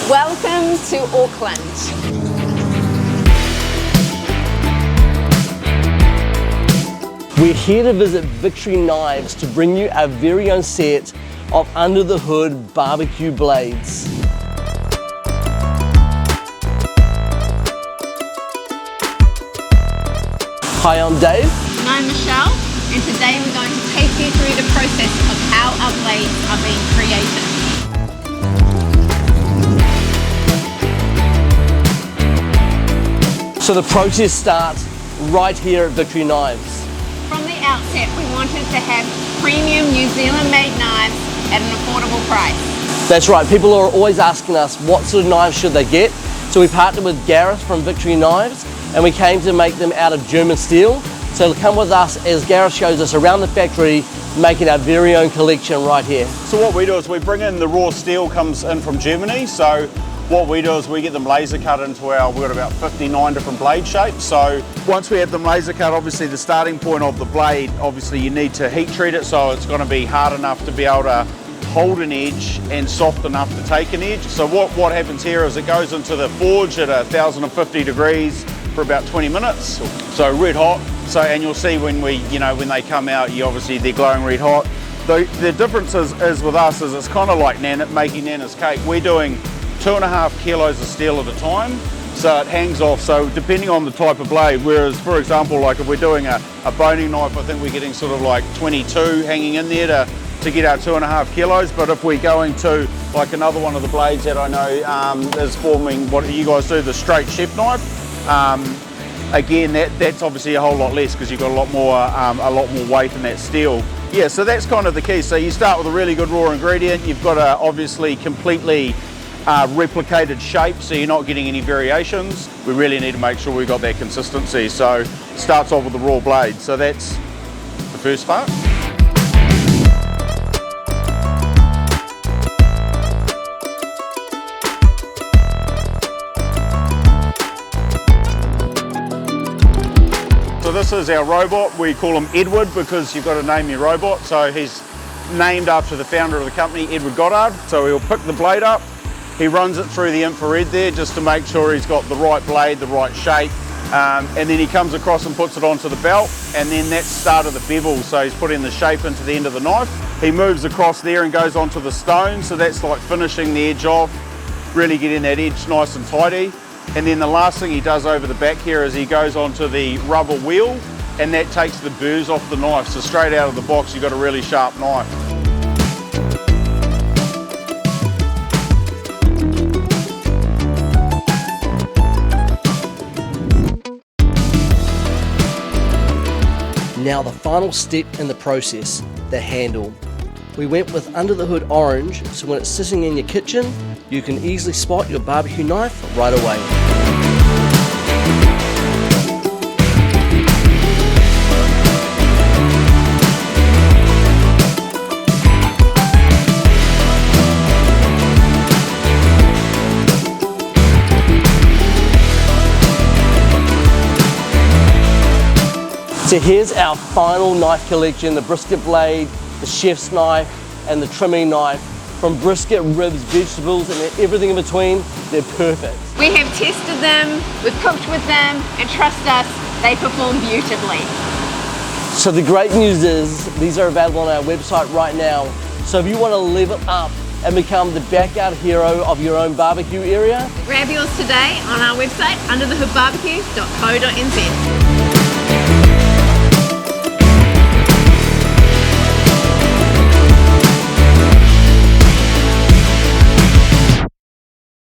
Welcome to Auckland. We're here to visit Victory Knives to bring you our very own set of Under the Hood barbecue blades. Hi, I'm Dave. And I'm Michelle, and today we're going to take you through the process of how our blades are being created. So the process starts right here at Victory Knives. From the outset, we wanted to have premium New Zealand-made knives at an affordable price. That's right, people are always asking us what sort of knives should they get. So we partnered with Gareth from Victory Knives and we came to make them out of German steel. So come with us as Gareth shows us around the factory making our very own collection right here. So what we do is we bring in the raw steel, comes in from Germany. So what we do is we get them laser cut into we've got about 59 different blade shapes. So once we have them laser cut, obviously the starting point of the blade, obviously you need to heat treat it so it's going to be hard enough to be able to hold an edge and soft enough to take an edge. So what happens here is it goes into the forge at 1,050 degrees for about 20 minutes, so red hot. So, and you'll see when when they come out, they're glowing red hot. The difference is with us is it's kind of like making Nana's cake. We're doing 2.5 kilos of steel at a time, so it hangs off. So depending on the type of blade, whereas for example, like if we're doing a boning knife, I think we're getting sort of like 22 hanging in there to get our 2.5 kilos. But if we're going to like another one of the blades that I know is forming what you guys do, the straight chef knife, again that's obviously a whole lot less because you've got a lot more weight in that steel. Yeah, so that's kind of the key. So you start with a really good raw ingredient. You've got a obviously completely replicated shape, so you're not getting any variations. We really need to make sure we've got that consistency. So it starts off with the raw blade. So that's the first part. So this is our robot. We call him Edward because you've got to name your robot. So he's named after the founder of the company, Edward Goddard. So he'll pick the blade up. He runs it through the infrared there just to make sure he's got the right blade, the right shape. And then he comes across and puts it onto the belt. And then that's the start of the bevel. So he's putting the shape into the end of the knife. He moves across there and goes onto the stone. So that's like finishing the edge off, really getting that edge nice and tidy. And then the last thing he does over the back here is he goes onto the rubber wheel and that takes the burrs off the knife. So straight out of the box, you've got a really sharp knife. Now the final step in the process, the handle. We went with Under the Hood orange, so when it's sitting in your kitchen, you can easily spot your barbecue knife right away. So here's our final knife collection, the brisket blade, the chef's knife, and the trimming knife. From brisket, ribs, vegetables, and everything in between, they're perfect. We have tested them, we've cooked with them, and trust us, they perform beautifully. So the great news is, these are available on our website right now. So if you want to level up and become the backyard hero of your own barbecue area, grab yours today on our website, underthehoodbbq.co.nz.